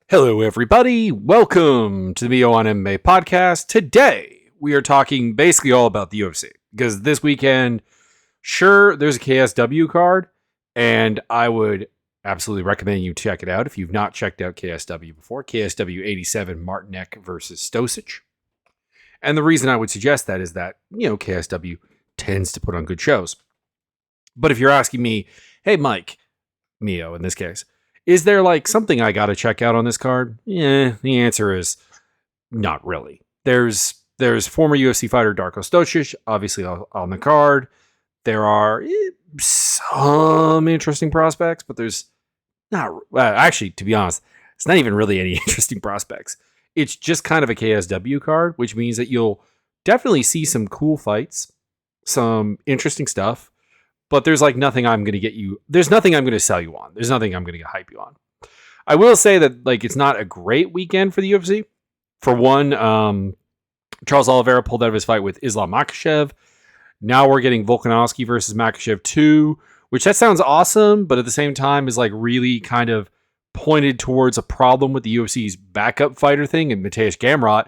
Hello, everybody. Welcome to the Mio on MMA podcast. Today, we are talking basically all about the UFC because this weekend, sure, there's a KSW card, and I would absolutely recommend you check it out if you've not checked out KSW before. KSW 87 Martinez versus Stosic. And the reason I would suggest that is that, KSW tends to put on good shows. But if you're asking me, hey, Mike, Mio in this case, is there something I got to check out on this card? Yeah, the answer is not really. There's former UFC fighter Darko Stosic, obviously on the card. There are some interesting prospects, but there's not. Actually, to be honest, it's not even really any interesting prospects. It's just kind of a KSW card, which means that you'll definitely see some cool fights, some interesting stuff. But there's nothing I'm going to get you. There's nothing I'm going to sell you on. There's nothing I'm going to hype you on. I will say that it's not a great weekend for the UFC. For one, Charles Oliveira pulled out of his fight with Islam Makhachev. Now we're getting Volkanovski versus Makhachev 2, which that sounds awesome, but at the same time is really kind of pointed towards a problem with the UFC's backup fighter thing. And Mateusz Gamrot,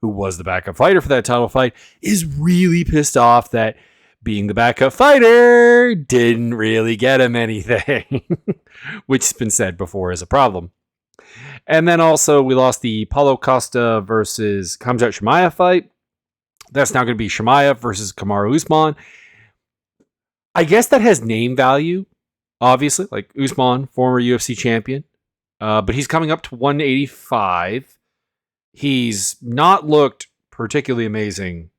who was the backup fighter for that title fight, is really pissed off that being the backup fighter didn't really get him anything, which has been said before is a problem. And then also we lost the Paulo Costa versus Khamzat Chimaev fight. That's now going to be Chimaev versus Kamaru Usman. I guess that has name value, obviously, Usman, former UFC champion. But he's coming up to 185. He's not looked particularly amazing.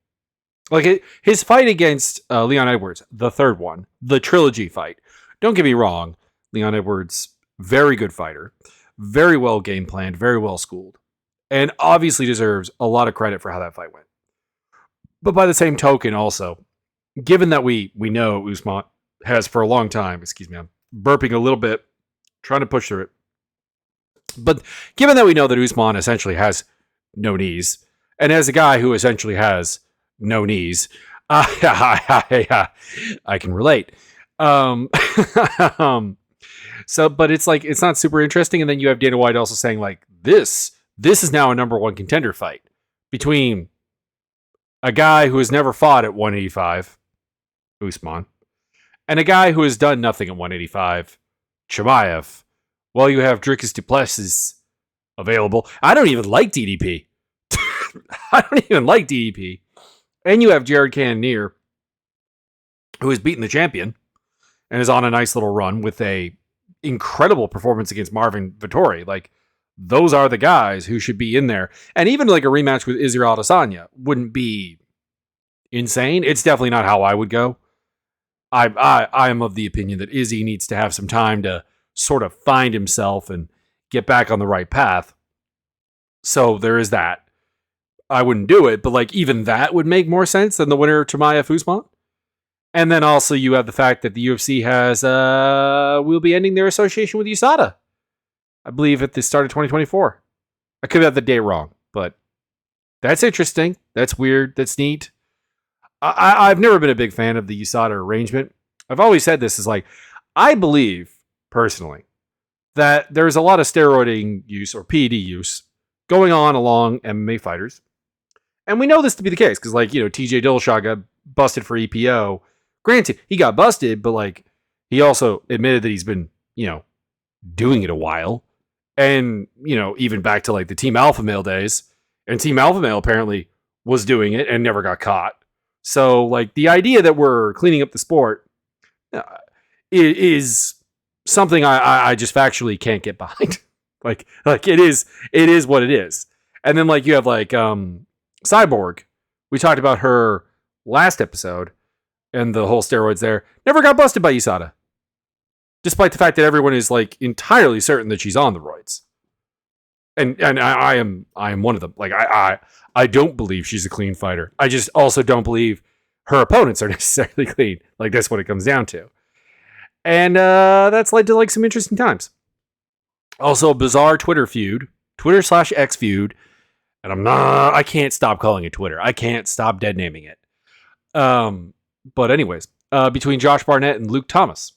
His fight against Leon Edwards, the third one, the trilogy fight. Don't get me wrong, Leon Edwards, very good fighter, very well game planned, very well schooled, and obviously deserves a lot of credit for how that fight went. But by the same token, also, given that we know Usman has for a long time, excuse me, I'm burping a little bit, trying to push through it. But given that we know that Usman essentially has no knees, and as a guy who essentially has no knees, I can relate. So, but it's not super interesting. And then you have Dana White also saying this is now a number one contender fight between a guy who has never fought at 185, Usman, and a guy who has done nothing at 185, Chimaev. While you have Dricus du Plessis available. I don't even like DDP. And you have Jared Cannonier, who has beaten the champion and is on a nice little run with a incredible performance against Marvin Vettori. Those are the guys who should be in there. And even a rematch with Israel Adesanya wouldn't be insane. It's definitely not how I would go. I am of the opinion that Izzy needs to have some time to sort of find himself and get back on the right path. So there is that. I wouldn't do it, but even that would make more sense than the winner of Chimaev Usman. And then also you have the fact that the UFC will be ending their association with USADA, I believe at the start of 2024. I could have the date wrong, but that's interesting. That's weird. That's neat. I've never been a big fan of the USADA arrangement. I've always said this is I believe personally that there's a lot of steroiding use or PED use going on along MMA fighters. And we know this to be the case because, TJ Dillashaw got busted for EPO. Granted, he got busted, but, he also admitted that he's been, doing it a while. And, even back to, the Team Alpha Male days. And Team Alpha Male apparently was doing it and never got caught. So, the idea that we're cleaning up the sport is something I just factually can't get behind. It is what it is. And then, you have, Cyborg, we talked about her last episode and the whole steroids there, never got busted by USADA. Despite the fact that everyone is entirely certain that she's on the roids. And I am one of them. I don't believe she's a clean fighter. I just also don't believe her opponents are necessarily clean. That's what it comes down to. And that's led to some interesting times. Also a bizarre Twitter feud, Twitter/X feud. And I can't stop calling it Twitter. I can't stop dead naming it. But anyways, between Josh Barnett and Luke Thomas,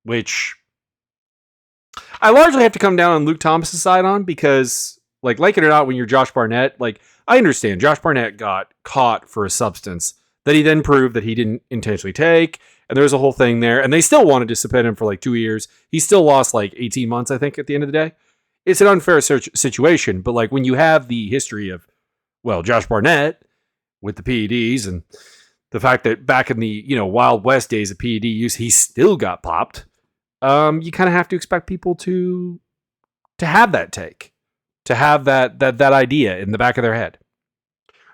which I largely have to come down on Luke Thomas's side on because, like it or not, when you're Josh Barnett, I understand Josh Barnett got caught for a substance that he then proved that he didn't intentionally take, and there was a whole thing there, and they still wanted to suspend him for 2 years. He still lost 18 months, I think, at the end of the day. It's an unfair situation, but when you have the history of, Josh Barnett with the PEDs and the fact that back in the Wild West days of PED use, he still got popped. You kind of have to expect people to have that take, to have that idea in the back of their head.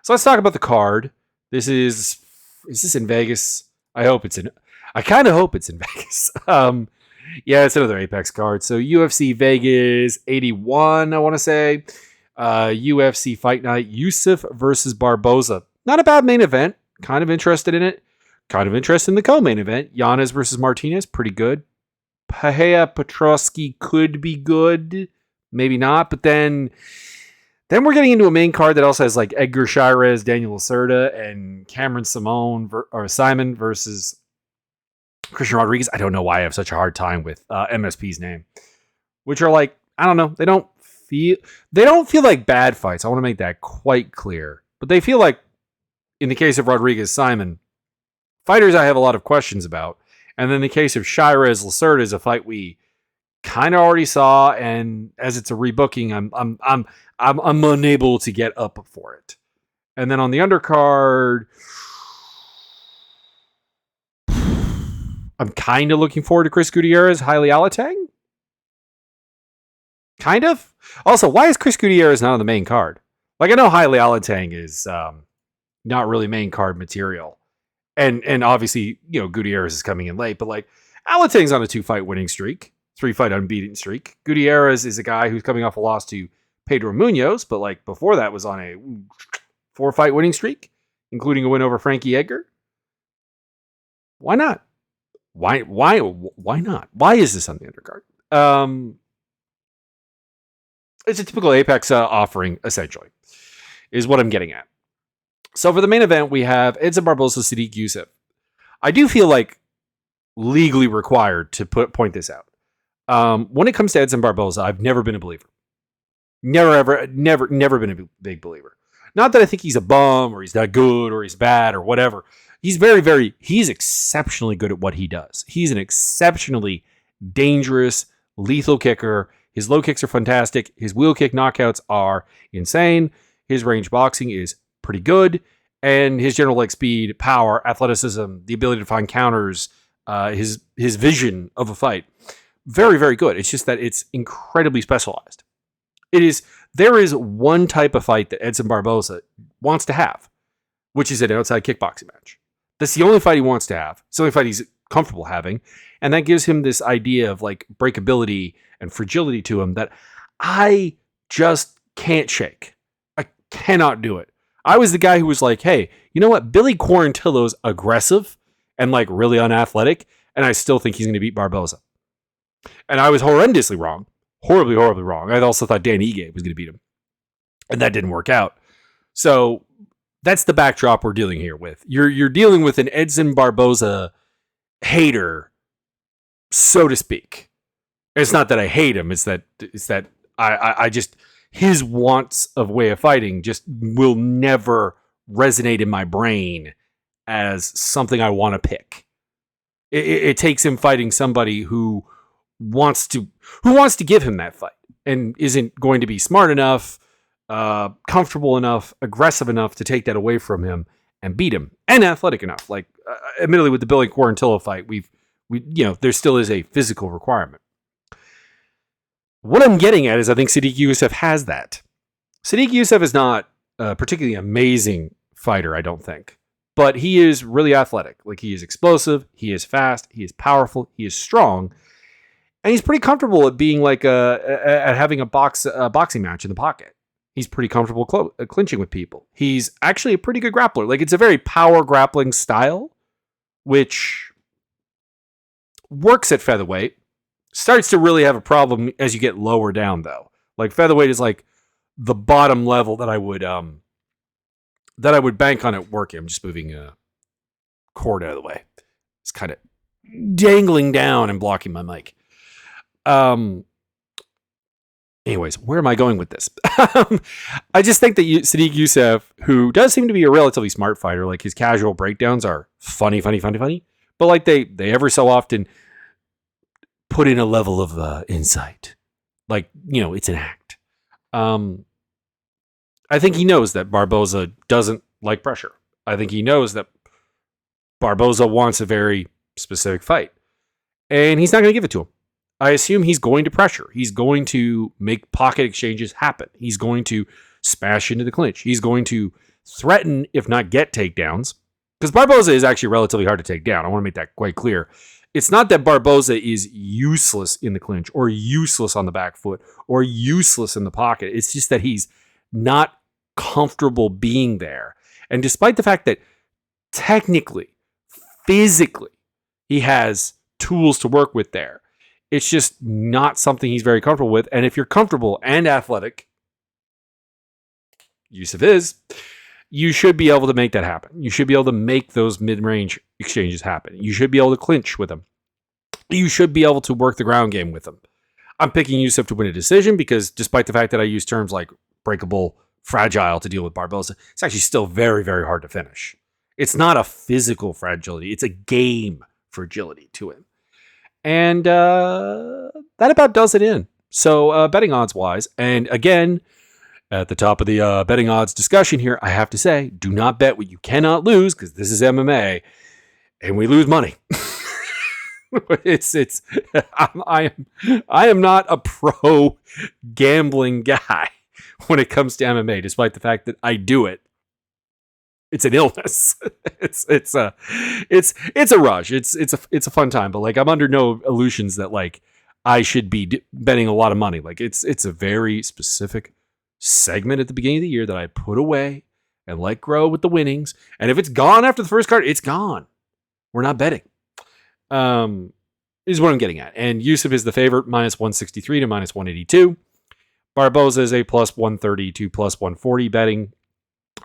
So let's talk about the card. Is this in Vegas? I kind of hope it's in Vegas. Yeah, it's another Apex card. So UFC Vegas 81, I want to say. UFC Fight Night, Yusuff versus Barboza. Not a bad main event. Kind of interested in it. Kind of interested in the co-main event. Yanez versus Martinez, pretty good. Petroski could be good. Maybe not. But then we're getting into a main card that also has Edgar Chairez, Daniel Lacerda, and Saaiman versus Christian Rodriguez. I don't know why I have such a hard time with MSP's name. Which are I don't know. They don't feel like bad fights. I want to make that quite clear. But they feel like, in the case of Rodriguez Saaiman, fighters I have a lot of questions about. And then in the case of Chairez Lacerda is a fight we kind of already saw, and as it's a rebooking, I'm unable to get up for it. And then on the undercard, I'm kind of looking forward to Chris Gutierrez, Haile Alateng. Kind of. Also, why is Chris Gutierrez not on the main card? I know Haile Alateng is not really main card material. And obviously, Gutierrez is coming in late, but Alateng's on a 2-fight winning streak, 3-fight unbeaten streak. Gutierrez is a guy who's coming off a loss to Pedro Munoz, but before that was on a 4-fight winning streak, including a win over Frankie Edgar. Why not? Why not? Why is this on the undercard? It's a typical Apex offering, essentially, is what I'm getting at. So for the main event, we have Edson Barboza, Sadiq Yusuff. I do feel legally required to point this out. When it comes to Edson Barboza, I've never been a believer. Never been a big believer. Not that I think he's a bum or he's not good or he's bad or whatever. He's he's exceptionally good at what he does. He's an exceptionally dangerous, lethal kicker. His low kicks are fantastic. His wheel kick knockouts are insane. His range boxing is pretty good. And his general leg speed, power, athleticism, the ability to find counters, his vision of a fight, very, very good. It's just that it's incredibly specialized. There is one type of fight that Edson Barboza wants to have, which is an outside kickboxing match. That's the only fight he wants to have. It's the only fight he's comfortable having. And that gives him this idea of breakability and fragility to him that I just can't shake. I cannot do it. I was the guy who was hey, you know what? Billy Quarantillo's aggressive and really unathletic, and I still think he's going to beat Barboza. And I was horrendously wrong. Horribly, horribly wrong. I also thought Dan Ige was going to beat him. And that didn't work out. So that's the backdrop we're dealing here with. You're dealing with an Edson Barboza hater, so to speak. It's not that I hate him. It's that I just, his wants of way of fighting just will never resonate in my brain as something I want to pick. It takes him fighting somebody who wants to give him that fight and isn't going to be smart enough, comfortable enough, aggressive enough to take that away from him and beat him, and athletic enough. Admittedly, with the Billy Quarantillo fight, we there still is a physical requirement. What I'm getting at is I think Sadiq Yusuff has that. Sadiq Yusuff is not a particularly amazing fighter, I don't think, but he is really athletic. He is explosive, he is fast, he is powerful, he is strong. And he's pretty comfortable at being at having a boxing match in the pocket. He's pretty comfortable clinching with people. He's actually a pretty good grappler. It's a very power grappling style, which works at featherweight. Starts to really have a problem as you get lower down, though. Featherweight is the bottom level that I would bank on it working. I'm just moving a cord out of the way. It's kind of dangling down and blocking my mic. Anyways, where am I going with this? I just think that Sadiq Yusuff, who does seem to be a relatively smart fighter, like his casual breakdowns are funny. But like they ever so often put in a level of insight. Like, it's an act. I think he knows that Barboza doesn't like pressure. I think he knows that Barboza wants a very specific fight. And he's not going to give it to him. I assume he's going to pressure. He's going to make pocket exchanges happen. He's going to smash into the clinch. He's going to threaten, if not get takedowns. Because Barboza is actually relatively hard to take down. I want to make that quite clear. It's not that Barboza is useless in the clinch or useless on the back foot or useless in the pocket. It's just that he's not comfortable being there. And despite the fact that technically, physically, he has tools to work with there, it's just not something he's very comfortable with. And if you're comfortable and athletic, Yusuff is, you should be able to make that happen. You should be able to make those mid-range exchanges happen. You should be able to clinch with him. You should be able to work the ground game with him. I'm picking Yusuff to win a decision because despite the fact that I use terms like breakable, fragile to deal with Barboza, it's actually still very, very hard to finish. It's not a physical fragility. It's a game fragility to him. And that about does it in. So betting odds wise, and again, at the top of the betting odds discussion here, I have to say, do not bet what you cannot lose because this is MMA and we lose money. I am not a pro gambling guy when it comes to MMA, despite the fact that I do it. It's an illness. It's a rush. It's a fun time, but like I'm under no illusions that like I should be betting a lot of money. Like it's a very specific segment at the beginning of the year that I put away and let grow with the winnings. And if it's gone after the first card, it's gone. We're not betting. Is what I'm getting at. And Yusuff is the favorite, minus 163 to minus 182. Barboza is a plus 130 to plus 140 betting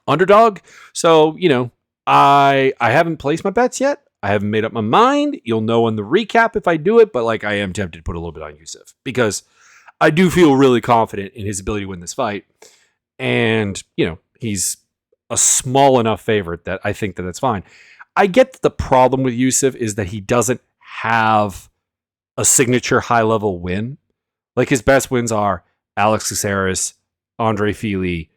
underdog. So, I haven't placed my bets yet. I haven't made up my mind. You'll know in the recap if I do it, but like I am tempted to put a little bit on Yusuff because I do feel really confident in his ability to win this fight. And, he's a small enough favorite that I think that that's fine. I get that the problem with Yusuff is that he doesn't have a signature high-level win. Like his best wins are Alex Caceres, Andre Fili,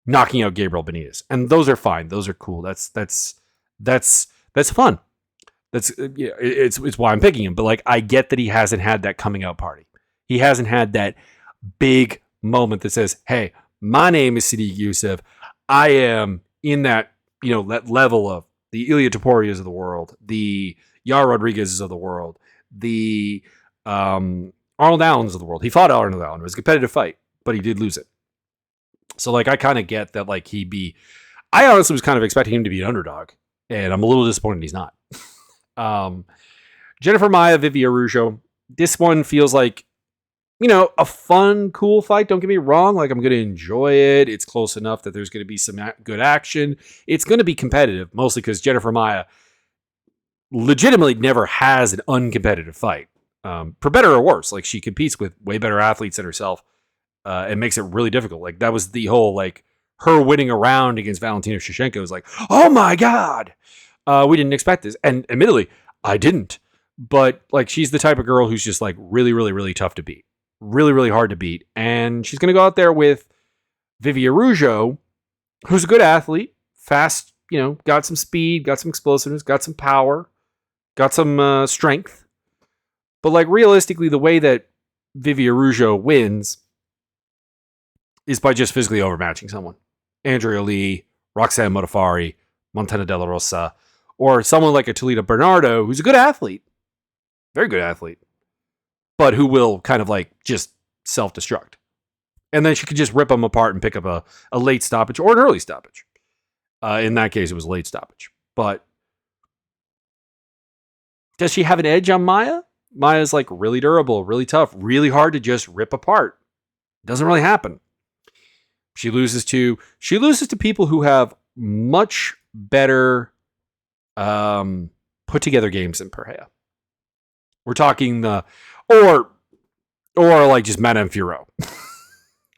knocking out Gabriel Benitez, and those are fine. Those are cool. That's fun. It's why I'm picking him. But like, I get that he hasn't had that coming out party. He hasn't had that big moment that says, "Hey, my name is Sadiq Yusuff. I am in that that level of the Ilia Toporias of the world, the Yar Rodriguez's of the world, the Arnold Allen's of the world." He fought Arnold Allen. It was a competitive fight, but he did lose it. So, like, I kind of get that, like, I honestly was kind of expecting him to be an underdog, and I'm a little disappointed he's not. Jennifer Maia, Vivi Araujo. This one feels like, a fun, cool fight. Don't get me wrong. Like, I'm going to enjoy it. It's close enough that there's going to be some good action. It's going to be competitive, mostly because Jennifer Maia legitimately never has an uncompetitive fight. For better or worse. Like, she competes with way better athletes than herself. It makes it really difficult. Like that was the whole like her winning a round against Valentina Shevchenko was like, oh my god, we didn't expect this, and admittedly, I didn't. But like she's the type of girl who's just like really, really, really tough to beat, really, really hard to beat, and she's gonna go out there with Vivi Araujo, who's a good athlete, fast, got some speed, got some explosiveness, got some power, got some strength, but like realistically, the way that Vivi Araujo wins is by just physically overmatching someone. Andrea Lee, Roxanne Modafferi, Montana De La Rosa, or someone like a Toledo Bernardo, who's a good athlete, very good athlete, but who will kind of like just self-destruct. And then she could just rip them apart and pick up a late stoppage or an early stoppage. In that case, it was a late stoppage. But does she have an edge on Maia? Maia's like really durable, really tough, really hard to just rip apart. Doesn't really happen. She loses to people who have much better put together games than Pereira. We're talking or or like just Madame Furo,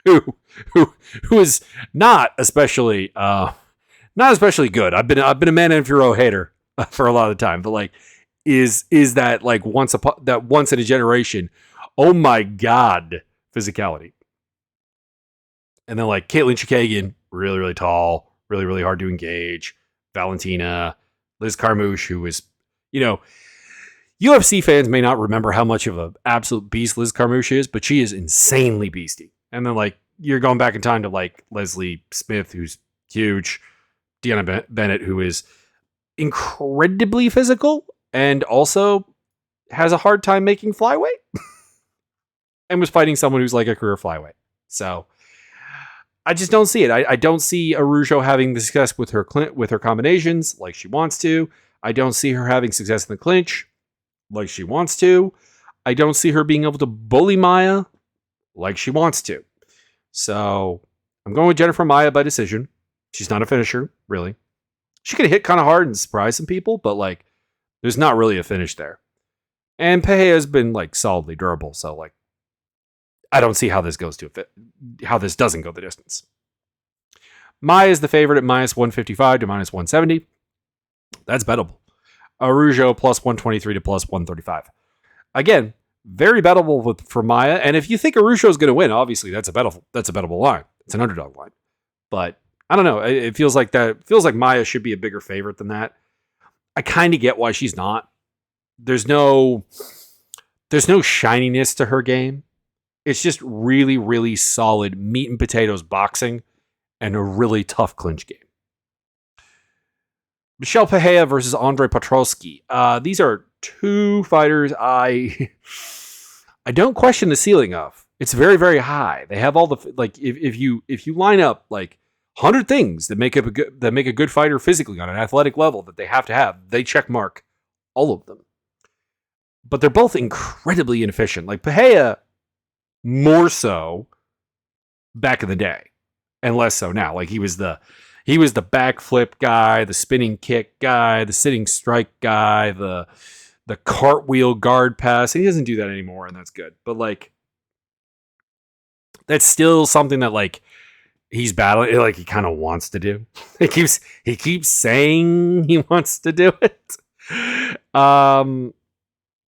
who who is not especially good. I've been a Madame Furo hater for a lot of the time, but like is that like once in a generation, oh my god, physicality. And then like Caitlin Chikagian, really, really tall, really, really hard to engage. Valentina, Liz Carmouche, who is, UFC fans may not remember how much of an absolute beast Liz Carmouche is, but she is insanely beastie. And then like you're going back in time to like Leslie Smith, who's huge, Deanna Bennett, who is incredibly physical and also has a hard time making flyweight and was fighting someone who's like a career flyweight. So I just don't see it. I don't see Araujo having the success with her combinations like she wants to. I don't see her having success in the clinch like she wants to. I don't see her being able to bully Maia like she wants to. So I'm going with Jennifer Maia by decision. She's not a finisher, really. She could hit kind of hard and surprise some people, but like there's not really a finish there. And Pereira has been like solidly durable, so like I don't see how this doesn't go the distance. Maia is the favorite at minus 155 to minus 170. That's bettable. Araujo plus 123 to plus 135. Again, very bettable for Maia. And if you think Araujo is going to win, obviously that's a bettable line. It's an underdog line. But I don't know. It feels like Maia should be a bigger favorite than that. I kind of get why she's not. There's no shininess to her game. It's just really, really solid meat and potatoes boxing and a really tough clinch game. Michelle Pereira versus Andre Petroski. These are two fighters I don't question the ceiling of. It's very, very high. They have all the like. If you line up like 100 things that make a good fighter physically on an athletic level that they have to have, they check mark all of them. But they're both incredibly inefficient. Like Pereira, more so back in the day, and less so now. Like he was the backflip guy, the spinning kick guy, the sitting strike guy, the cartwheel guard pass. He doesn't do that anymore, and that's good. But like, that's still something that like he's battling. Like he kind of wants to do. He keeps saying he wants to do it.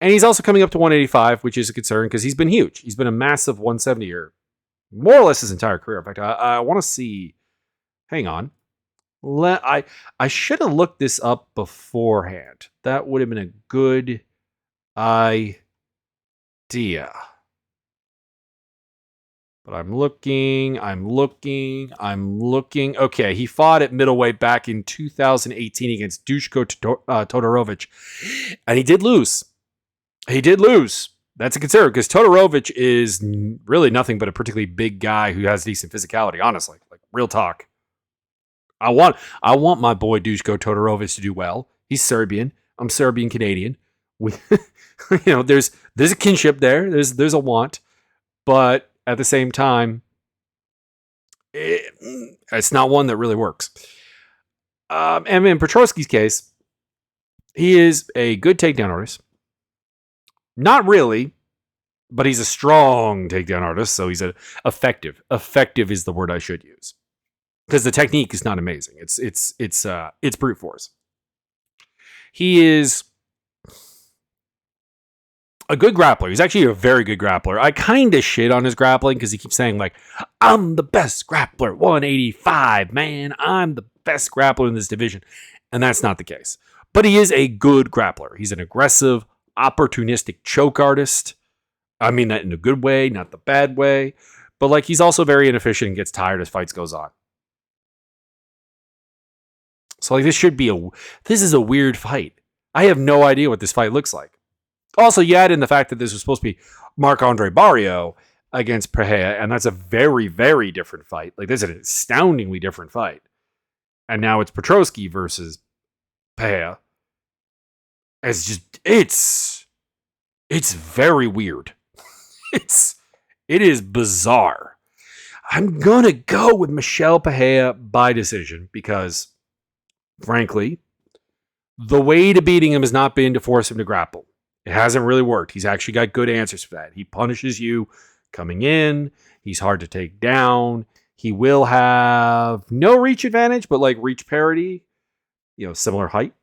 And he's also coming up to 185, which is a concern because he's been huge. He's been a massive 170er, more or less his entire career. In fact, I want to see. Hang on. I should have looked this up beforehand. That would have been a good idea. But I'm looking. Okay, he fought at middleweight back in 2018 against Dushko Todorovic, and he did lose. That's a concern because Todorovic is really nothing but a particularly big guy who has decent physicality, honestly. Like, real talk. I want my boy Dushko Todorovic to do well. He's Serbian. I'm Serbian Canadian. There's a kinship there. There's a want. But at the same time, it's not one that really works. And in Petroski's case, he is a good takedown artist. Not really, but he's a strong takedown artist, so he's effective. Effective is the word I should use, because the technique is not amazing. It's brute force. He is a good grappler. He's actually a very good grappler. I kind of shit on his grappling because he keeps saying like, "I'm the best grappler, 185, man. I'm the best grappler in this division," and that's not the case. But he is a good grappler. He's an aggressive, opportunistic choke artist. I mean that in a good way, not the bad way. But like he's also very inefficient and gets tired as fights goes on. So like this is a weird fight. I have no idea what this fight looks like. Also, you add in the fact that this was supposed to be Marc-Andre Barrio against Pereira, and that's a very, very different fight. Like this is an astoundingly different fight. And now it's Petroski versus Pereira. It's very weird. It is bizarre. I'm gonna go with Michelle Pereira by decision because, frankly, the way to beating him has not been to force him to grapple. It hasn't really worked. He's actually got good answers for that. He punishes you coming in. He's hard to take down. He will have no reach advantage, but like reach parity, similar height.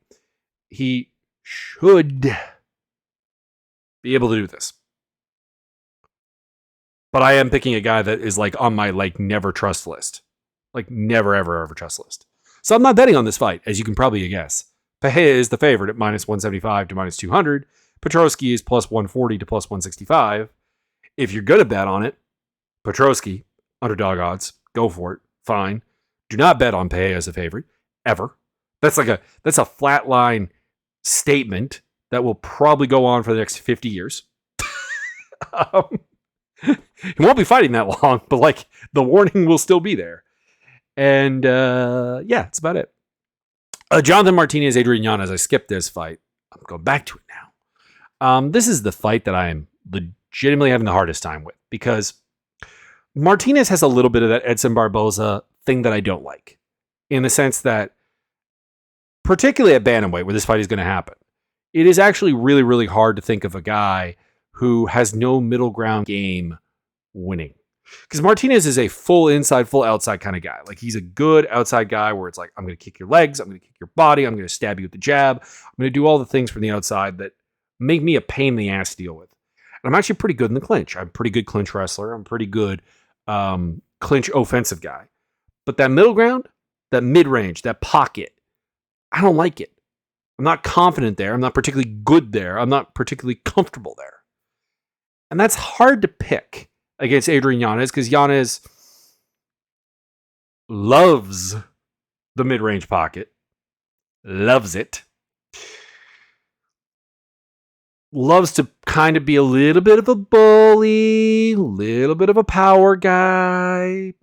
He should be able to do this. But I am picking a guy that is like on my like never trust list. Like never, ever, ever trust list. So I'm not betting on this fight, as you can probably guess. Pereira is the favorite at minus 175 to minus 200. Petroski is plus 140 to plus 165. If you're going to bet on it, Petroski, underdog odds, go for it. Fine. Do not bet on Pereira as a favorite, ever. That's a flat line statement that will probably go on for the next 50 years. He won't be fighting that long, but like the warning will still be there. And that's about it. Jonathan Martinez, Adrian Yanez. I skipped this fight. I'm going back to it now. This is the fight that I am legitimately having the hardest time with because Martinez has a little bit of that Edson Barboza thing that I don't like, in the sense that, particularly at bantamweight, where this fight is going to happen, it is actually really, really hard to think of a guy who has no middle ground game winning. Because Martinez is a full inside, full outside kind of guy. Like, he's a good outside guy where it's like, I'm going to kick your legs, I'm going to kick your body, I'm going to stab you with the jab, I'm going to do all the things from the outside that make me a pain in the ass to deal with. And I'm actually pretty good in the clinch. I'm a pretty good clinch wrestler. I'm a pretty good clinch offensive guy. But that middle ground, that mid-range, that pocket, I don't like it. I'm not confident there. I'm not particularly good there. I'm not particularly comfortable there. And that's hard to pick against Adrian Yanez, because Yanez loves the mid-range pocket. Loves it. Loves to kind of be a little bit of a bully, a little bit of a power guy.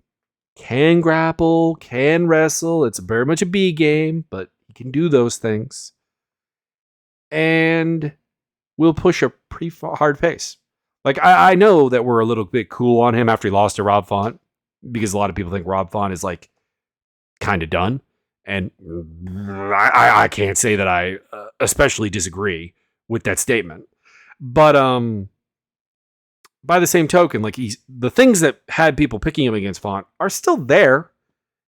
Can grapple, can wrestle. It's very much a B game, but he can do those things. And will push a pretty hard pace. Like, I know that we're a little bit cool on him after he lost to Rob Font, because a lot of people think Rob Font is like kind of done. And I can't say that I especially disagree with that statement. But by the same token, like, the things that had people picking him against Font are still there.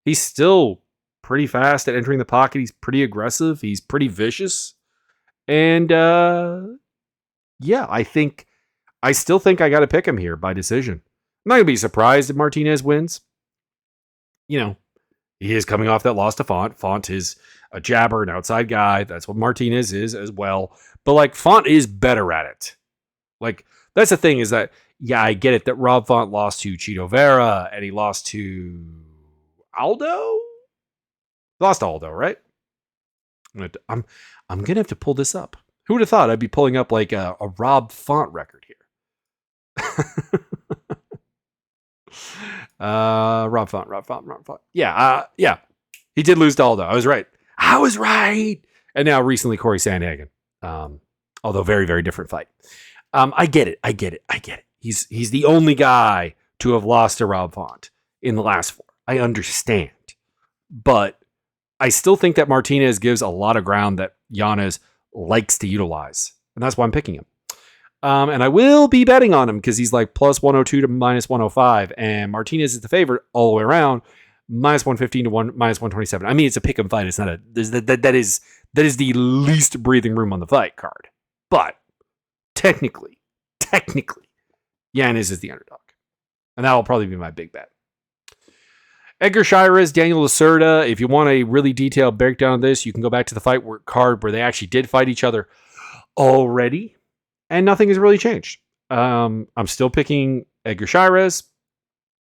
He's still pretty fast at entering the pocket. He's pretty aggressive. He's pretty vicious. And I still think I got to pick him here by decision. I'm not going to be surprised if Martinez wins. He is coming off that loss to Font. Font is a jabber, an outside guy. That's what Martinez is as well. But like, Font is better at it. Like, that's the thing, is that, yeah, I get it that Rob Font lost to Chito Vera and he lost to Aldo. Lost to Aldo, right? I'm gonna have to pull this up. Who would have thought I'd be pulling up like a Rob Font record here? Rob Font. Yeah. He did lose to Aldo. I was right. And now recently Corey Sandhagen. Although very, very different fight. I get it. He's the only guy to have lost to Rob Font in the last 4. I understand. But I still think that Martinez gives a lot of ground that Yanez likes to utilize. And that's why I'm picking him. And I will be betting on him because he's like plus 102 to minus 105. And Martinez is the favorite all the way around. Minus 115 to minus 127. I mean, it's a pick 'em fight. It's not that is the least breathing room on the fight card. But technically, Yanez is the underdog. And that'll probably be my big bet. Edgar Chairez, Daniel Lacerda. If you want a really detailed breakdown of this, you can go back to the fight card where they actually did fight each other already. And nothing has really changed. I'm still picking Edgar Chairez.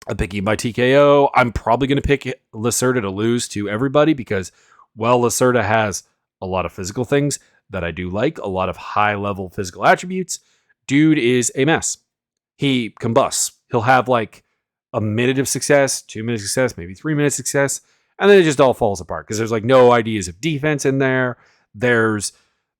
I'm picking by TKO. I'm probably going to pick Lacerda to lose to everybody because, well, Lacerda has a lot of physical things that I do like, a lot of high-level physical attributes. Dude is a mess. He combusts. He'll have like a minute of success, 2 minutes of success, maybe 3 minutes of success, and then it just all falls apart because there's like no ideas of defense in there. There's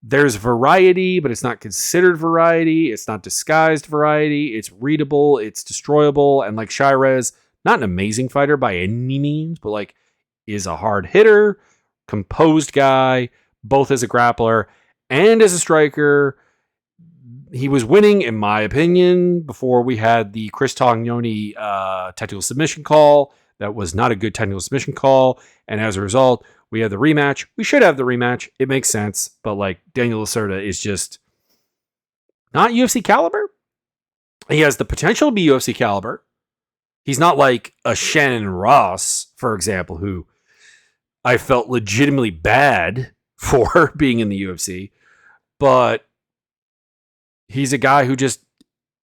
variety, but it's not considered variety. It's not disguised variety. It's readable. It's destroyable. And like Chairez, not an amazing fighter by any means, but like is a hard hitter, composed guy, both as a grappler and as a striker. he was winning, in my opinion, before we had the Chris Tognoni technical submission call. That was not a good technical submission call. And as a result, we had the rematch. We should have the rematch. It makes sense. But like Daniel Lacerda is just not UFC caliber. He has the potential to be UFC caliber. He's not like a Shannon Ross, for example, who I felt legitimately bad for being in the UFC. But he's a guy who just,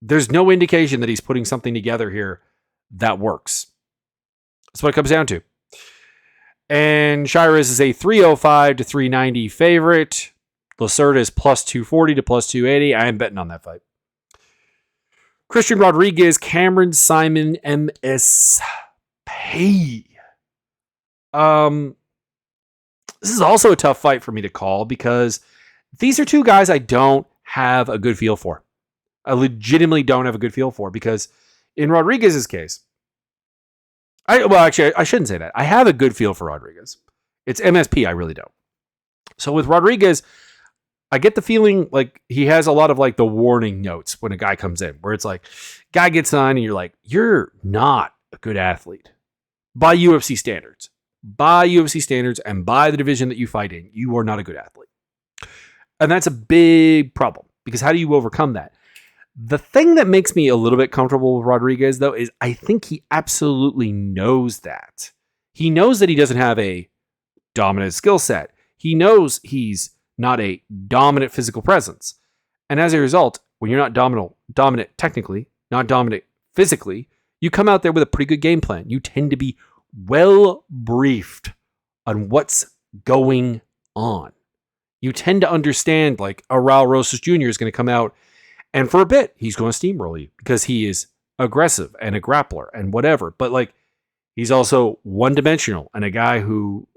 there's no indication that he's putting something together here that works. That's what it comes down to. And Shires is a 305 to 390 favorite. Lacerda is plus 240 to plus 280. I am betting on that fight. Christian Rodriguez, Cameron Saaiman, MSP. This is also a tough fight for me to call because these are two guys I don't have a good feel for. I legitimately don't have a good feel for because in Rodriguez's case, I shouldn't say that. I have a good feel for Rodriguez. It's MSP, I really don't. So with Rodriguez, I get the feeling like he has a lot of like the warning notes when a guy comes in, where it's like, guy gets on and you're like, you're not a good athlete by UFC standards. By UFC standards and by the division that you fight in, you are not a good athlete. And that's a big problem because how do you overcome that? The thing that makes me a little bit comfortable with Rodriguez, though, is I think he absolutely knows that. He knows that he doesn't have a dominant skill set. He knows he's not a dominant physical presence. And as a result, when you're not dominant technically, not dominant physically, you come out there with a pretty good game plan. You tend to be well briefed on what's going on. You tend to understand like a Raul Rosas Jr. is going to come out and for a bit, he's going to steamroll you because he is aggressive and a grappler and whatever. But like, he's also one-dimensional and a guy who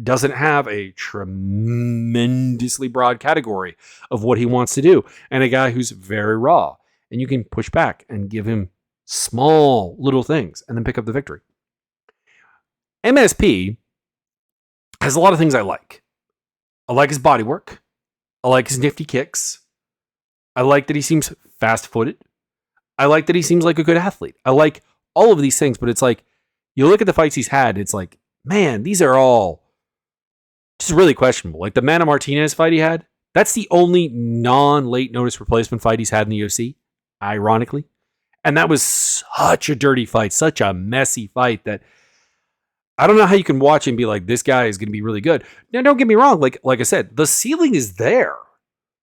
doesn't have a tremendously broad category of what he wants to do. And a guy who's very raw. And you can push back and give him small little things and then pick up the victory. MSP has a lot of things I like. I like his body work. I like his nifty kicks. I like that he seems fast-footed. I like that he seems like a good athlete. I like all of these things, but it's like, you look at the fights he's had, it's like, man, these are all just really questionable. Like the Mana Martinez fight he had, that's the only non-late notice replacement fight he's had in the UFC, ironically. And that was such a dirty fight, such a messy fight that I don't know how you can watch and be like, this guy is going to be really good. Now, don't get me wrong. Like I said, the ceiling is there.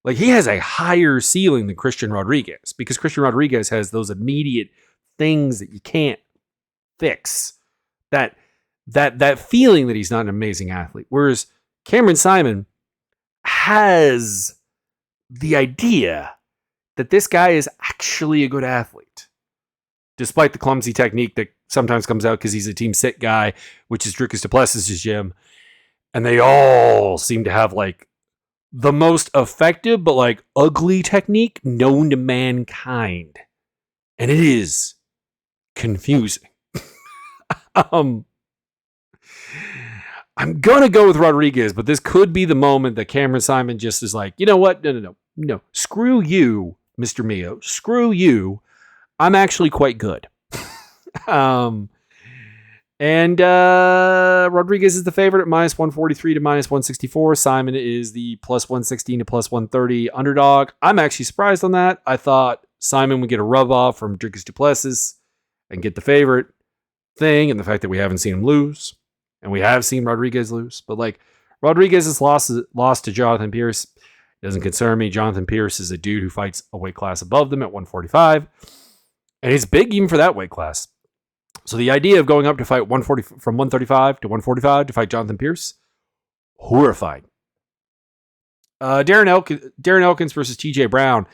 Like he has a higher ceiling than Christian Rodriguez because Christian Rodriguez has those immediate things that you can't fix. That feeling that he's not an amazing athlete. Whereas Cameron Saaiman has the idea that this guy is actually a good athlete. Despite the clumsy technique that sometimes comes out because he's a team sit guy, which is Dricus du Plessis' gym. And they all seem to have like the most effective but like ugly technique known to mankind. And it is confusing. I'm going to go with Rodriguez, but this could be the moment that Cameron Saaiman just is like, you know what? No. Screw you, Mr. Mio. Screw you. I'm actually quite good. Rodriguez is the favorite at minus 143 to minus 164. Saaiman is the plus 116 to plus 130 underdog. I'm actually surprised on that. I thought Saaiman would get a rub off from Dricus du Plessis and get the favorite thing, and the fact that we haven't seen him lose, and we have seen Rodriguez lose. But like Rodriguez has lost to Jonathan Pierce. It doesn't concern me. Jonathan Pierce is a dude who fights a weight class above them at 145. And he's big even for that weight class. So the idea of going up to fight 140 from 135 to 145 to fight Jonathan Pierce, horrifying. Darren Elkins versus TJ Brown.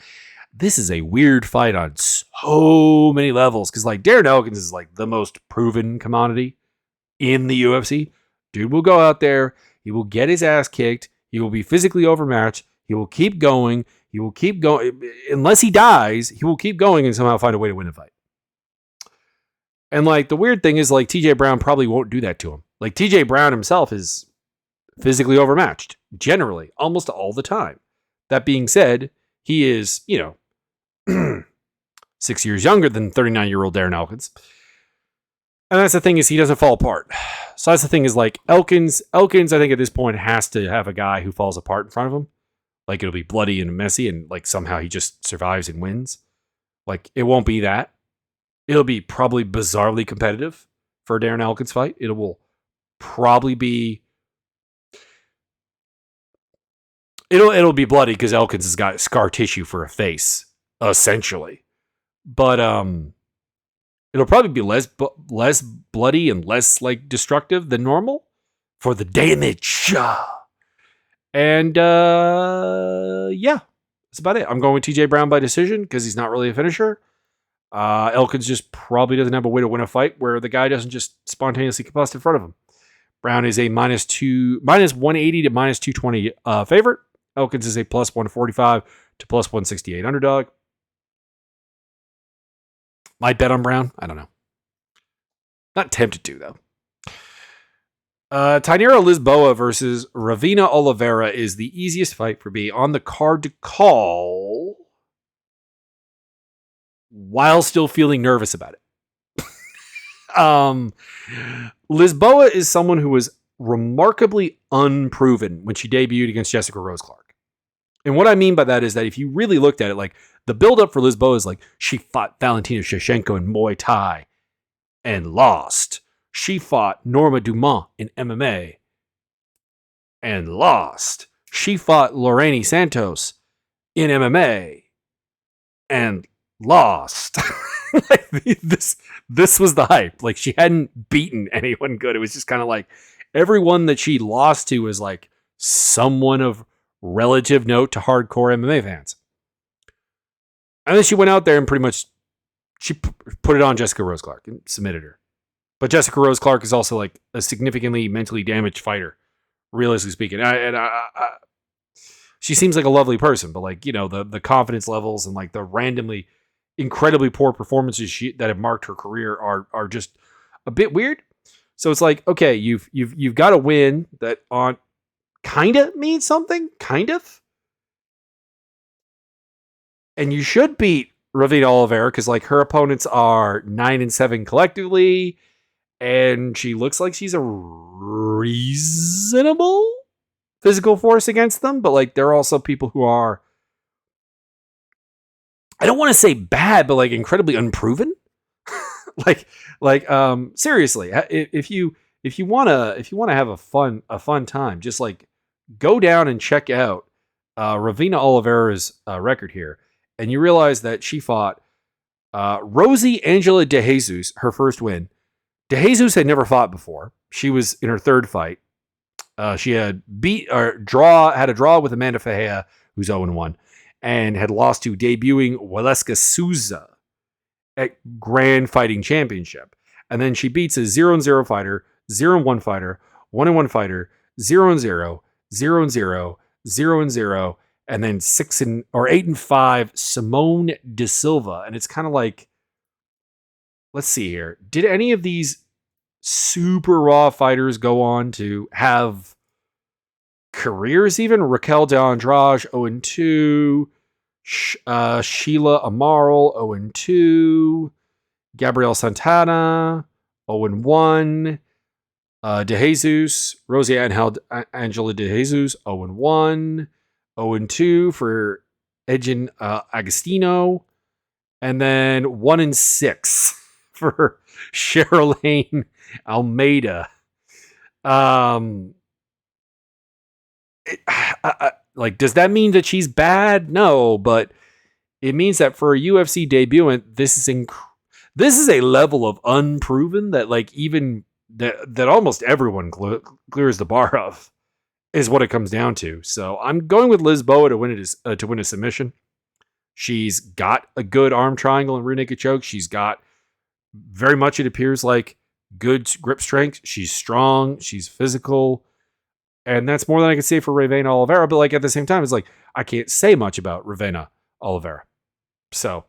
This is a weird fight on so many levels because like Darren Elkins is like the most proven commodity in the UFC. Dude will go out there. He will get his ass kicked. He will be physically overmatched. He will keep going. He will keep going. Unless he dies, he will keep going and somehow find a way to win a fight. And like the weird thing is like TJ Brown probably won't do that to him. Like TJ Brown himself is physically overmatched, generally, almost all the time. That being said, He is, 6 years younger than 39-year-old Darren Elkins. And that's the thing, is he doesn't fall apart. So that's the thing, is like Elkins, I think at this point has to have a guy who falls apart in front of him. Like, it'll be bloody and messy, and like somehow he just survives and wins. Like, it won't be that. It'll be probably bizarrely competitive for a Darren Elkins fight. It will probably be... It'll be bloody because Elkins has got scar tissue for a face, essentially. But it'll probably be less bloody and less like destructive than normal for the damage. And yeah, that's about it. I'm going with TJ Brown by decision because he's not really a finisher. Elkins just probably doesn't have a way to win a fight where the guy doesn't just spontaneously combust in front of him. Brown is a minus 180 to minus 220 favorite. Elkins is a plus 145 to plus 168 underdog. Might bet on Brown. I don't know. Not tempted to, though. Tainara Lisboa versus Ravina Oliveira is the easiest fight for me on the card to call while still feeling nervous about it. Lisboa is someone who was remarkably unproven when she debuted against Jessica Rose Clark. And what I mean by that is that if you really looked at it, like the buildup for Lisboa is like she fought Valentina Shevchenko in Muay Thai and lost. She fought Norma Dumont in MMA and lost. She fought Lorraine Santos in MMA and lost. Like, this was the hype. Like, she hadn't beaten anyone good. It was just kind of like everyone that she lost to was like someone of relative note to hardcore MMA fans. And then she went out there and pretty much she put it on Jessica Rose Clark and submitted her. But Jessica Rose Clark is also like a significantly mentally damaged fighter, realistically speaking. She seems like a lovely person, but like, the confidence levels and like the randomly incredibly poor performances that have marked her career are just a bit weird. So it's like, okay, you've got a win that on kind of means something, kind of. And you should beat Ravina Oliveira because like her opponents are 9-7 collectively, and she looks like she's a reasonable physical force against them, but like there are also people who are, I don't want to say bad, but like incredibly unproven. Seriously, if you want to have a fun time, just like go down and check out Ravina Oliveira's record here, and you realize that she fought Rosie Angela De Jesus, her first win. De Jesus had never fought before. She was in her third fight. She had had a draw with Amanda Fajea, who's 0-1, and had lost to debuting Waleska Souza at Grand Fighting Championship. And then she beats a 0-0 fighter, 0-1 fighter, 1-1 fighter, 0-0, 0-0, 0-0, and then 8-5 Simone De Silva. And it's kind of like, let's see here. Did any of these super raw fighters go on to have careers even? Raquel de Andrade, 0-2. Sheila Amaral, 0-2. Gabrielle Santana, 0-1. De Jesus, Rosie Angela De Jesus, 0-1. 0-2 for Edgin Agostino. And then 1-6 for Sherilyn Almeida. Does that mean that she's bad? No, but it means that for a UFC debutant, this is a level of unproven that like even that almost everyone clears the bar of, is what it comes down to. So I'm going with Lisboa to win a submission. She's got a good arm triangle and rear naked choke. She's got very much, it appears like, good grip strength. She's strong. She's physical. And that's more than I can say for Ravina Oliveira. But like at the same time, it's like I can't say much about Ravina Oliveira. So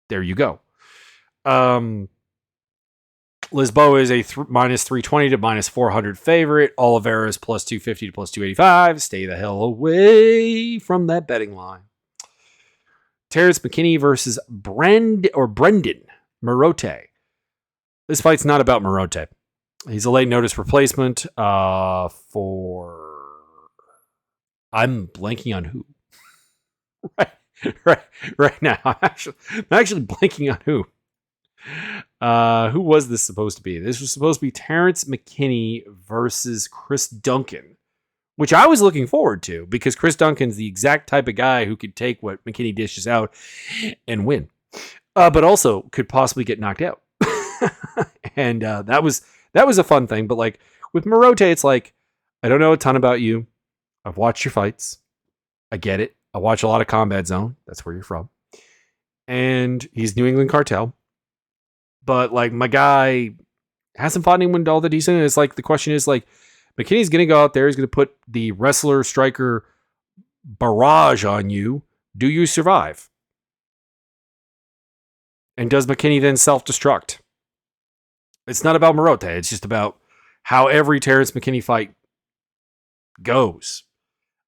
there you go. Lisboa is a minus 320 to minus 400 favorite. Oliveira is plus 250 to plus 285. Stay the hell away from that betting line. Terrence McKinney versus Brendan Marote. This fight's not about Marote. He's a late notice replacement for... I'm blanking on who. right now. I'm actually blanking on who. Who was this supposed to be? This was supposed to be Terrence McKinney versus Chris Duncan, which I was looking forward to because Chris Duncan's the exact type of guy who could take what McKinney dishes out and win, but also could possibly get knocked out. And that was a fun thing. But like with Marote, it's like, I don't know a ton about you. I've watched your fights. I get it. I watch a lot of Combat Zone. That's where you're from. And he's New England Cartel. But like my guy hasn't fought anyone all that decent. And it's like the question is like, McKinney's going to go out there. He's going to put the wrestler striker barrage on you. Do you survive? And does McKinney then self-destruct? It's not about Marote. It's just about how every Terrence McKinney fight goes.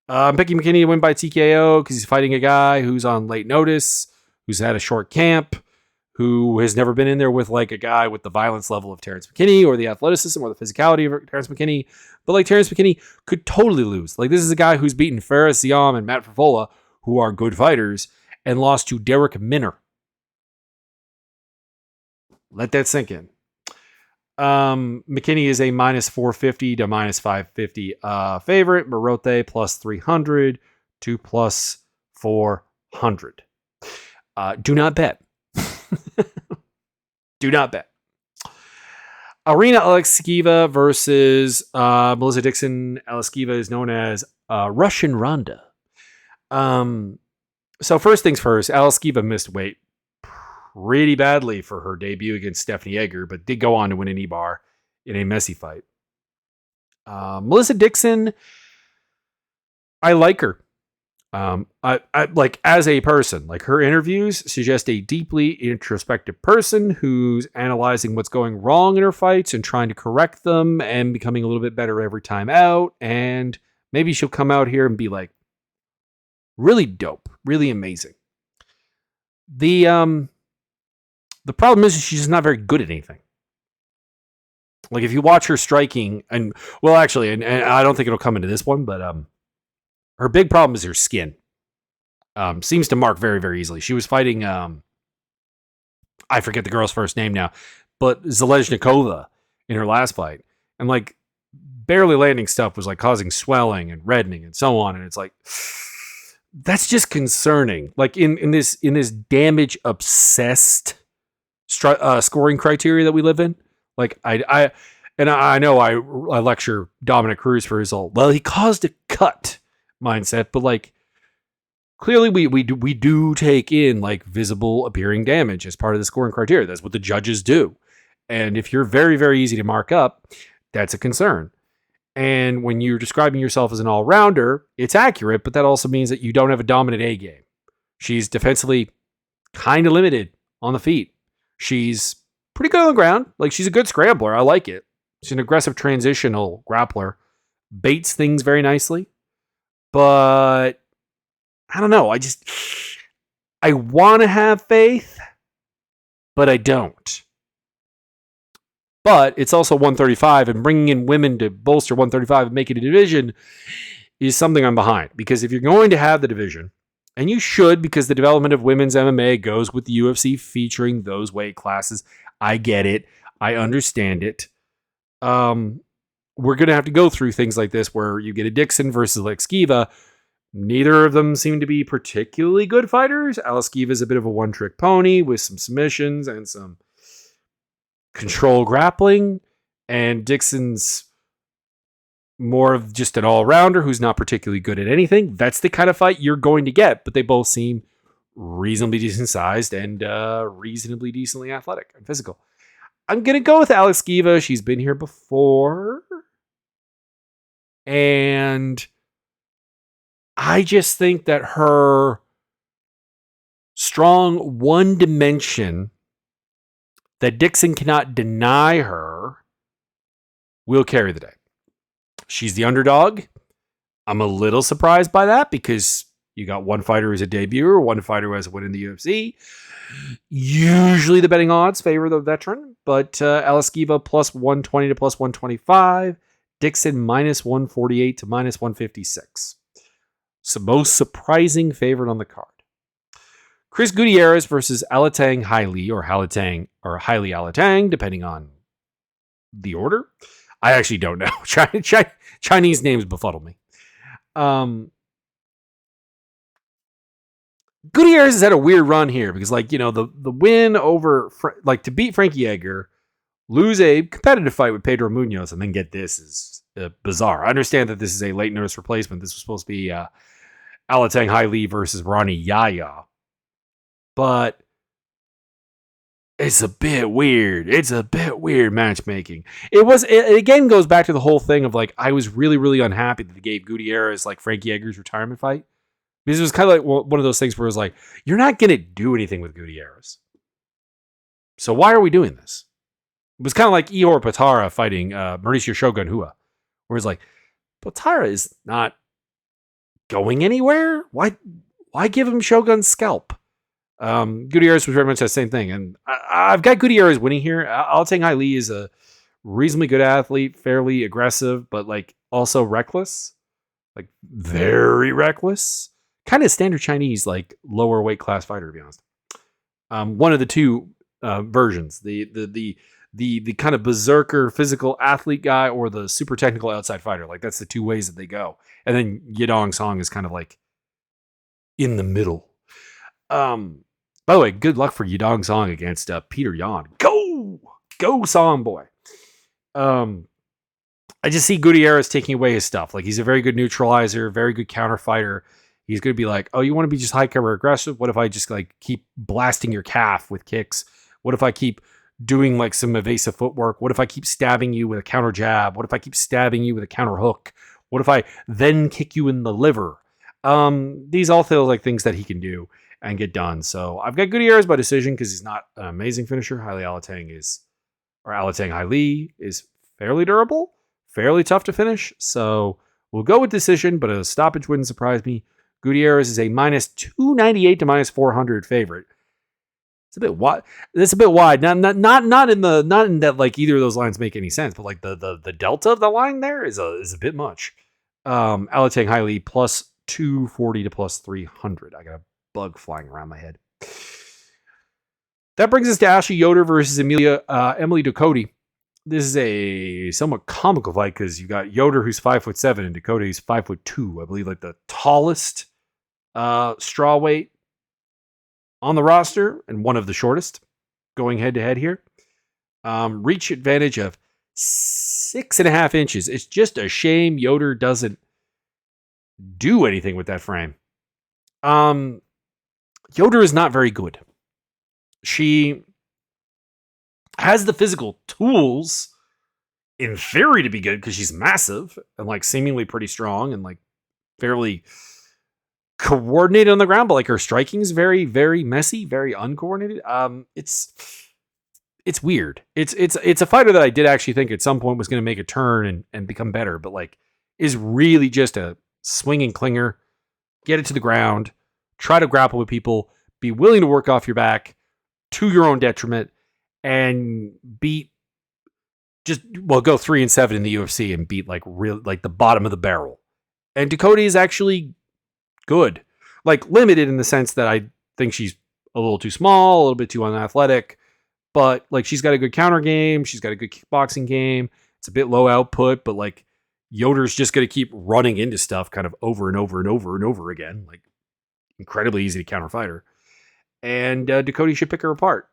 I'm picking McKinney to win by TKO because he's fighting a guy who's on late notice, who's had a short camp, who has never been in there with like a guy with the violence level of Terrence McKinney or the athleticism or the physicality of Terrence McKinney. But like Terrence McKinney could totally lose. Like this is a guy who's beaten Faris Siam and Matt Favola, who are good fighters, and lost to Derek Minner. Let that sink in. McKinney is a minus 450 to minus 550 favorite. Marote plus 300 to plus 400. Do not bet. Do not bet. Arena Alexkiva versus Melissa Dixon. Alexkiva is known as Russian Ronda. So first things first, Alexkiva missed weight pretty badly for her debut against Stephanie Egger, but did go on to win an E-bar in a messy fight. Melissa Dixon, I like her. I like as a person, like her interviews suggest a deeply introspective person who's analyzing what's going wrong in her fights and trying to correct them and becoming a little bit better every time out. And maybe she'll come out here and be like really dope, really amazing. The problem is she's just not very good at anything. Like if you watch her striking and I don't think it'll come into this one, but her big problem is her skin. Seems to mark very, very easily. She was fighting, I forget the girl's first name now, but Zalezhnikova in her last fight. And like barely landing stuff was like causing swelling and reddening and so on. And it's like, that's just concerning. Like in this damage obsessed scoring criteria that we live in. Like I know I lecture Dominic Cruz for his old, well, he caused a cut mindset, but like clearly we do take in like visible appearing damage as part of the scoring criteria. That's what the judges do. And if you're very, very easy to mark up, that's a concern. And when you're describing yourself as an all-rounder, it's accurate, but that also means that you don't have a dominant A game. She's defensively kind of limited on the feet. She's pretty good on the ground. Like she's a good scrambler. I like it. She's an aggressive transitional grappler. Baits things very nicely. But I don't know. I want to have faith, but I don't. But it's also 135, and bringing in women to bolster 135 and make it a division is something I'm behind. Because if you're going to have the division, and you should, because the development of women's MMA goes with the UFC featuring those weight classes. I get it. I understand it. We're going to have to go through things like this where you get a Dixon versus Alexkiva. Neither of them seem to be particularly good fighters. Alexkiva is a bit of a one-trick pony with some submissions and some control grappling. And Dixon's more of just an all-rounder who's not particularly good at anything. That's the kind of fight you're going to get, but they both seem reasonably decent sized and reasonably decently athletic and physical. I'm going to go with Alexkiva. She's been here before. And I just think that her strong one dimension that Dixon cannot deny her will carry the day. She's the underdog. I'm a little surprised by that because You got one fighter who's a debut, one fighter who has a win in the UFC. Usually the betting odds favor the veteran, but Alaskiva plus 120 to plus 125. Dixon minus 148 to minus 156. So most surprising favorite on the card. Chris Gutierrez versus Alatang Haili, or Halatang, or Haili Alatang, depending on the order. I actually don't know. Chinese names befuddle me. Gutierrez has had a weird run here because, like, you know, the win over, like, to beat Frankie Edgar, lose a competitive fight with Pedro Munoz, and then get this is bizarre. I understand that this is a late notice replacement. This was supposed to be Alatang Haili versus Ronnie Yaya. But it's a bit weird. It's a bit weird matchmaking. It again goes back to the whole thing of, like, I was really, really unhappy that they gave Gutierrez, like, Frankie Edgar's retirement fight. Because it was kind of like one of those things where it was like, you're not going to do anything with Gutierrez. So why are we doing this? It was kind of like Ihor Potara fighting Mauricio Shogun Hua. Where it's like, Potara is not going anywhere? Why give him Shogun's scalp? Gutierrez was very much the same thing. And I've got Gutierrez winning here. Alatang Haili is a reasonably good athlete, fairly aggressive, but, like, also reckless. Like, very reckless. Kind of standard Chinese, like, lower weight class fighter, to be honest. One of the two versions, the kind of berserker physical athlete guy or the super technical outside fighter. Like, that's the two ways that they go. And then Yadong Song is kind of like in the middle. By the way, good luck for Yadong Song against Peter Yan. Go Song boy. I just see Gutierrez taking away his stuff. Like, he's a very good neutralizer, very good counter fighter. He's going to be like, oh, you want to be just high cover aggressive? What if I just, like, keep blasting your calf with kicks? What if I keep doing, like, some evasive footwork? What if I keep stabbing you with a counter jab? What if I keep stabbing you with a counter hook? What if I then kick you in the liver? These all feel like things that he can do and get done. So I've got Gutierrez by decision because he's not an amazing finisher. Alatang Haili is fairly durable, fairly tough to finish. So we'll go with decision, but a stoppage wouldn't surprise me. Gutierrez is a minus 298 to minus 400 favorite. It's a bit wide. It's a bit wide. Not in that, like, either of those lines make any sense, but, like, the delta of the line there is a bit much. Alatang Haili plus 240 to plus 300. I got a bug flying around my head. That brings us to Ashley Yoder versus Emily Ducote. This is a somewhat comical fight because you got Yoder, who's 5'7", and Ducote, who's 5'2". I believe, like, the tallest straw weight on the roster and one of the shortest going head to head here. Reach advantage of 6.5 inches. It's just a shame Yoder doesn't do anything with that frame. Yoder is not very good. She has the physical tools in theory to be good because she's massive and, like, seemingly pretty strong and, like, fairly coordinated on the ground, but, like, her striking is very, very messy, very uncoordinated. It's weird. It's a fighter that I did actually think at some point was going to make a turn and become better, but, like, is really just a swinging clinger, get it to the ground, try to grapple with people, be willing to work off your back to your own detriment, and go 3-7 in the UFC and beat, like, real, like, the bottom of the barrel. And Ducote is actually good, like, limited in the sense that I think she's a little too small, a little bit too unathletic, but, like, she's got a good counter game. She's got a good kickboxing game. It's a bit low output, but, like, Yoder's just going to keep running into stuff kind of over and over and over and over again. Like, incredibly easy to counter fighter. And Ducote should pick her apart.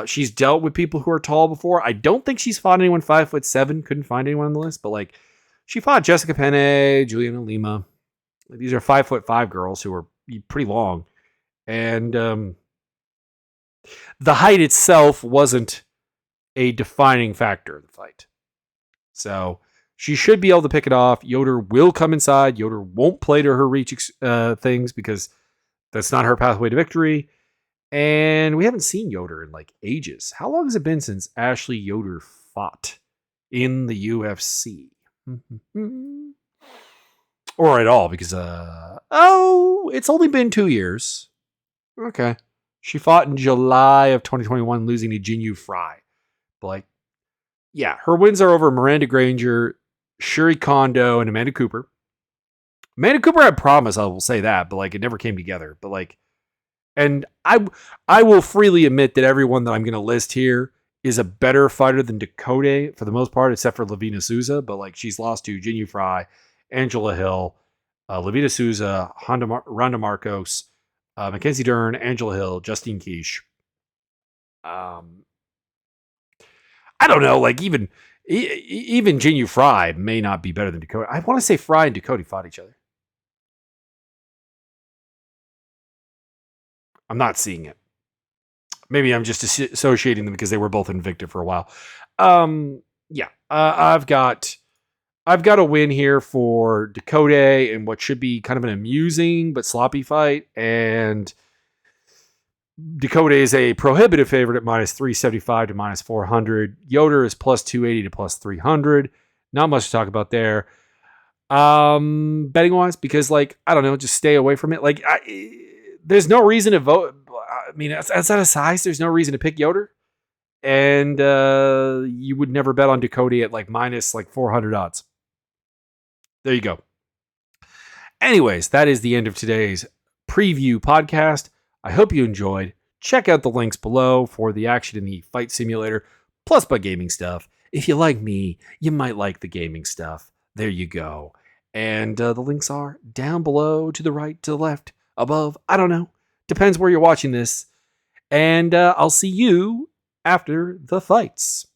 She's dealt with people who are tall before. I don't think she's fought anyone 5'7". Couldn't find anyone on the list, but, like, she fought Jessica Penne, Juliana Lima. These are 5'5" girls who are pretty long. And the height itself wasn't a defining factor of the fight. So she should be able to pick it off. Yoder will come inside. Yoder won't play to her reach things because that's not her pathway to victory. And we haven't seen Yoder in, like, ages. How long has it been since Ashley Yoder fought in the UFC? Or at all, because, it's only been 2 years. Okay. She fought in July of 2021, losing to Jinyu Fry. But, like, yeah, her wins are over Miranda Granger, Shuri Kondo, and Amanda Cooper. Amanda Cooper had promise, I will say that, but, like, it never came together. But, like, and I will freely admit that everyone that I'm going to list here is a better fighter than Dakota for the most part, except for Lavina Souza. But, like, she's lost to Jinyu Fry, Angela Hill, Lavina Souza, Ronda Marcos, Mackenzie Dern, Angela Hill, Justine Kish. I don't know. Like, even Jinyu Fry may not be better than Dakota. I want to say Fry and Dakota fought each other. I'm not seeing it. Maybe I'm just associating them because they were both Invicta for a while. I've got a win here for Dakota in what should be kind of an amusing but sloppy fight, and Dakota is a prohibitive favorite at minus 375 to minus 400. Yoder is plus 280 to plus 300. Not much to talk about there. Betting wise, because, like, I don't know, just stay away from it. Like, there's no reason to vote. I mean, outside of size, there's no reason to pick Yoder. And you would never bet on Dakota at like minus like 400 odds. There you go. Anyways, that is the end of today's preview podcast. I hope you enjoyed. Check out the links below for the Action in the Fight Simulator, plus my gaming stuff. If you like me, you might like the gaming stuff. There you go. And the links are down below, to the right, to the left, above. I don't know. Depends where you're watching this. And I'll see you after the fights.